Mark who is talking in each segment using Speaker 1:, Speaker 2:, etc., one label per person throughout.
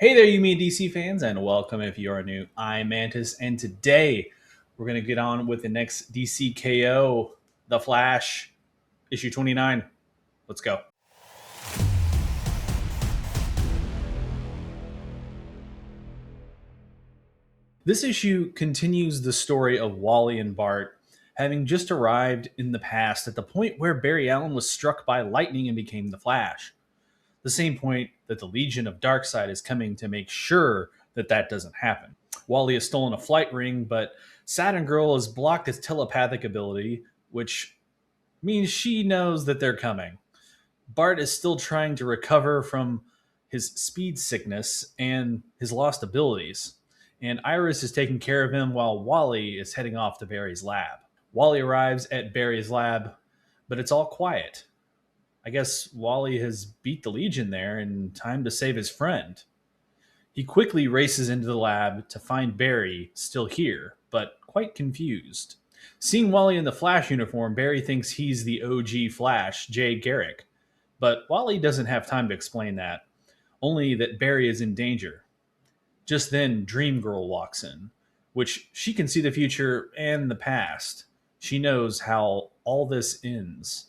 Speaker 1: Hey there, you mean DC fans, and welcome if you are new. I'm Mantis, and today we're going to get on with the next DC KO, The Flash, issue 29. Let's go. This issue continues the story of Wally and Bart having just arrived in the past at the point where Barry Allen was struck by lightning and became the Flash. The same point that the Legion of Darkseid is coming to make sure that that doesn't happen. Wally has stolen a flight ring, but Saturn Girl has blocked his telepathic ability, which means she knows that they're coming. Bart is still trying to recover from his speed sickness and his lost abilities, and Iris is taking care of him while Wally is heading off to Barry's lab. Wally arrives at Barry's lab, but it's all quiet. I guess Wally has beat the Legion there in time to save his friend. He quickly races into the lab to find Barry still here, but quite confused. Seeing Wally in the Flash uniform, Barry thinks he's the OG Flash, Jay Garrick. But Wally doesn't have time to explain that, only that Barry is in danger. Just then, Dream Girl walks in, which she can see the future and the past. She knows how all this ends.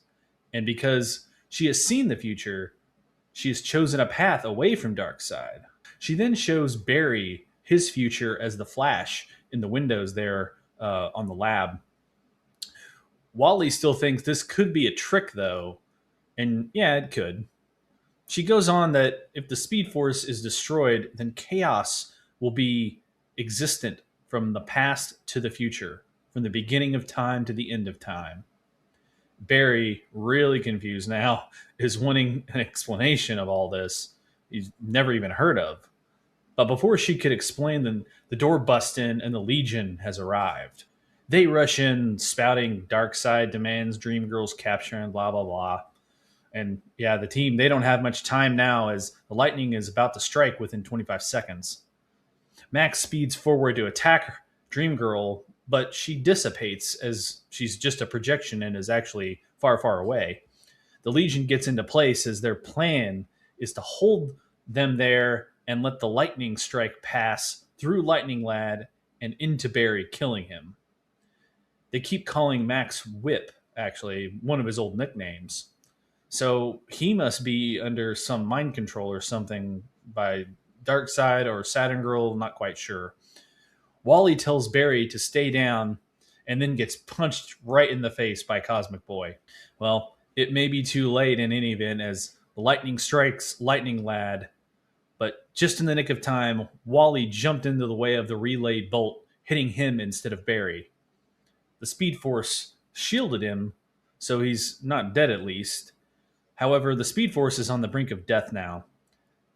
Speaker 1: And because she has seen the future, she has chosen a path away from Darkseid. She then shows Barry his future as the Flash in the windows there on the lab. Wally still thinks this could be a trick, though, and yeah, it could. She goes on that if the Speed Force is destroyed, then chaos will be existent from the past to the future, from the beginning of time to the end of time. Barry, really confused now, is wanting an explanation of all this he's never even heard of. But before she could explain, the door busts in and the Legion has arrived. They rush in, spouting Darkseid demands Dream Girl's capture and blah, blah, blah. And yeah, the team, they don't have much time now as the lightning is about to strike within 25 seconds. Max speeds forward to attack Dream Girl, but she dissipates as she's just a projection and is actually far, far away. The Legion gets into place as their plan is to hold them there and let the lightning strike pass through Lightning Lad and into Barry, killing him. They keep calling Max Whip, actually, one of his old nicknames. So he must be under some mind control or something by Darkseid or Saturn Girl, not quite sure. Wally tells Barry to stay down and then gets punched right in the face by Cosmic Boy. Well, it may be too late in any event as the lightning strikes Lightning Lad, but just in the nick of time, Wally jumped into the way of the relayed bolt, hitting him instead of Barry. The Speed Force shielded him, so he's not dead at least. However, the Speed Force is on the brink of death now,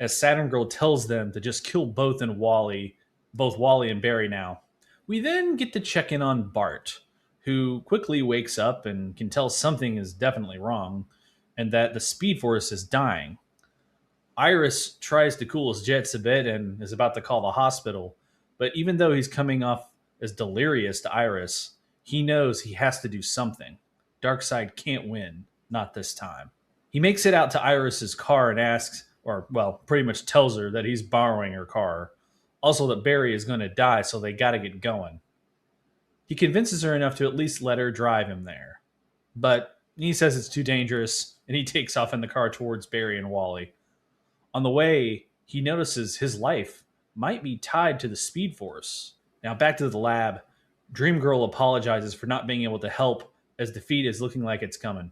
Speaker 1: as Saturn Girl tells them to just kill both Wally and Barry now. We then get to check in on Bart, who quickly wakes up and can tell something is definitely wrong, and that the Speed Force is dying. Iris tries to cool his jets a bit and is about to call the hospital, but even though he's coming off as delirious to Iris, he knows he has to do something. Darkseid can't win, not this time. He makes it out to Iris's car and asks, or, well, pretty much tells her that he's borrowing her car. Also, that Barry is going to die, so they got to get going. He convinces her enough to at least let her drive him there. But he says it's too dangerous, and he takes off in the car towards Barry and Wally. On the way, he notices his life might be tied to the Speed Force. Now, back to the lab, Dream Girl apologizes for not being able to help as defeat is looking like it's coming.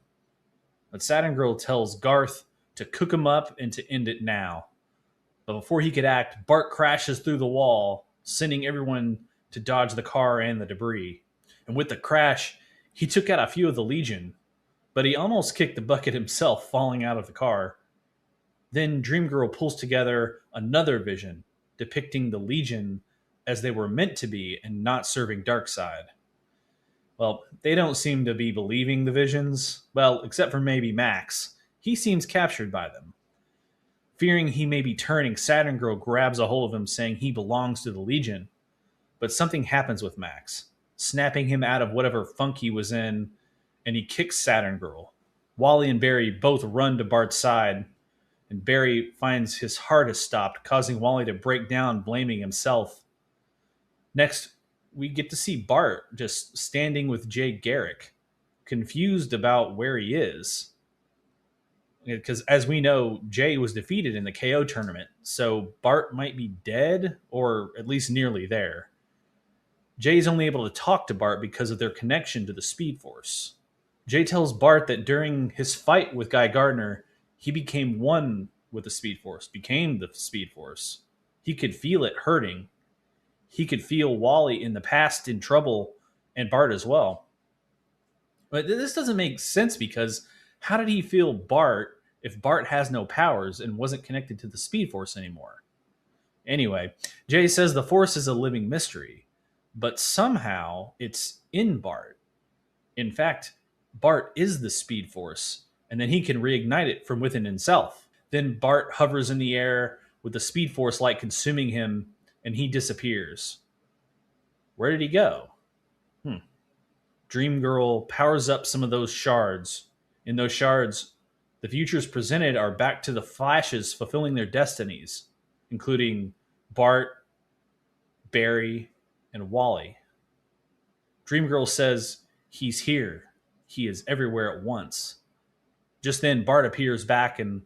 Speaker 1: But Saturn Girl tells Garth to cook him up and to end it now. But before he could act, Bart crashes through the wall, sending everyone to dodge the car and the debris. And with the crash, he took out a few of the Legion, but he almost kicked the bucket himself, falling out of the car. Then Dream Girl pulls together another vision, depicting the Legion as they were meant to be and not serving Darkseid. Well, they don't seem to be believing the visions. Well, except for maybe Max. He seems captured by them. Fearing he may be turning, Saturn Girl grabs a hold of him, saying he belongs to the Legion. But something happens with Max, snapping him out of whatever funk he was in, and he kicks Saturn Girl. Wally and Barry both run to Bart's side, and Barry finds his heart has stopped, causing Wally to break down, blaming himself. Next, we get to see Bart just standing with Jay Garrick, confused about where he is. Because as we know, Jay was defeated in the KO tournament, so Bart might be dead or at least nearly there. Jay is only able to talk to Bart because of their connection to the Speed Force. Jay tells Bart that during his fight with Guy Gardner, he became one with the Speed Force, became the Speed Force. He could feel it hurting. He could feel Wally in the past in trouble and Bart as well. But this doesn't make sense because how did he feel Bart if Bart has no powers and wasn't connected to the Speed Force anymore? Anyway, Jay says the Force is a living mystery, but somehow it's in Bart. In fact, Bart is the Speed Force, and then he can reignite it from within himself. Then Bart hovers in the air with the Speed Force light consuming him, and he disappears. Where did he go? Dream Girl powers up some of those shards. In those shards, the futures presented are back to the Flashes fulfilling their destinies, including Bart, Barry, and Wally. Dream Girl says, "He's here. He is everywhere at once." Just then, Bart appears back, and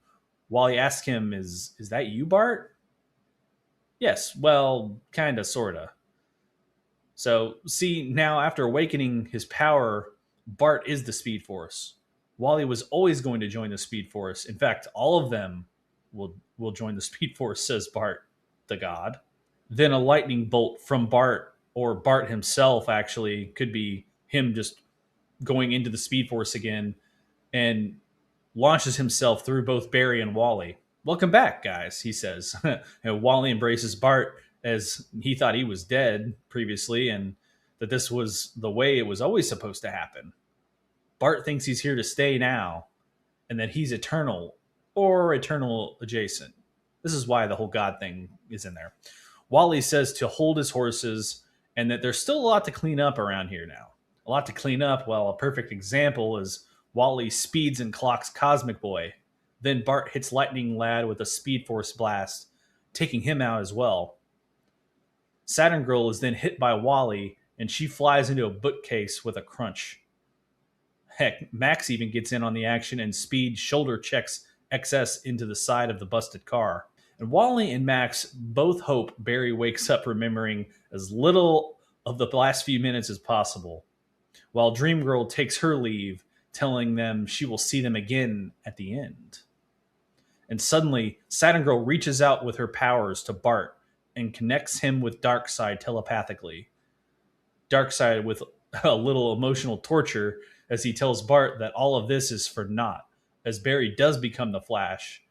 Speaker 1: Wally asks him, Is that you, Bart? Yes, well, kinda, sorta. So, see, now after awakening his power, Bart is the Speed Force. Wally was always going to join the Speed Force. In fact, all of them will join the Speed Force, says Bart, the god. Then a lightning bolt from Bart, or Bart himself, actually, could be him just going into the Speed Force again, and launches himself through both Barry and Wally. "Welcome back, guys," he says. And Wally embraces Bart as he thought he was dead previously and that this was the way it was always supposed to happen. Bart thinks he's here to stay now and that he's eternal or eternal adjacent. This is why the whole God thing is in there. Wally says to hold his horses and that there's still a lot to clean up around here now. A lot to clean up. Well, a perfect example is Wally speeds and clocks Cosmic Boy. Then Bart hits Lightning Lad with a Speed Force blast, taking him out as well. Saturn Girl is then hit by Wally, and she flies into a bookcase with a crunch. Heck, Max even gets in on the action, and Speed shoulder checks XS into the side of the busted car. And Wally and Max both hope Barry wakes up remembering as little of the last few minutes as possible, while Dream Girl takes her leave, telling them she will see them again at the end. And suddenly, Saturn Girl reaches out with her powers to Bart and connects him with Darkseid telepathically. Darkseid with a little emotional torture as he tells Bart that all of this is for naught, as Barry does become the Flash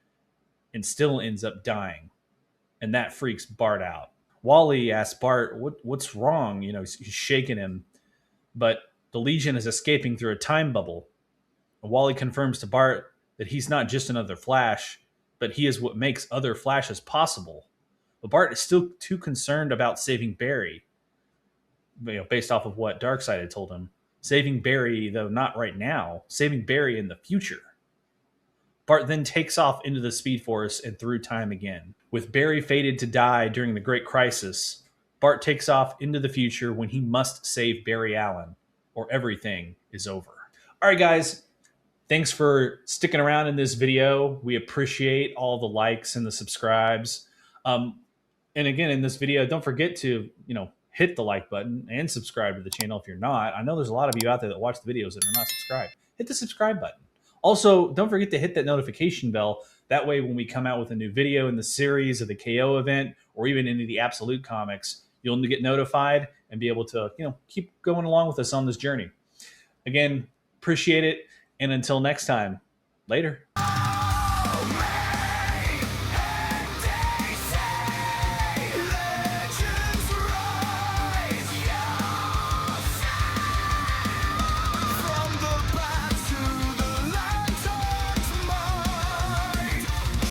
Speaker 1: and still ends up dying. And that freaks Bart out. Wally asks Bart, what's wrong? You know, he's shaking him. But the Legion is escaping through a time bubble. And Wally confirms to Bart that he's not just another Flash, but he is what makes other Flashes possible. But Bart is still too concerned about saving Barry, based off of what Darkseid had told him. Saving Barry, though not right now, saving Barry in the future. Bart then takes off into the Speed Force and through time again. With Barry fated to die during the Great Crisis, Bart takes off into the future when he must save Barry Allen, or everything is over. All right, guys. Thanks for sticking around in this video. We appreciate all the likes and the subscribes. And again, in this video, don't forget to, hit the like button and subscribe to the channel if you're not. I know there's a lot of you out there that watch the videos that are not subscribed. Hit the subscribe button. Also, don't forget to hit that notification bell. That way, when we come out with a new video in the series of the KO event or even any of the Absolute comics, you'll get notified and be able to, keep going along with us on this journey. Again, appreciate it. And until next time, later.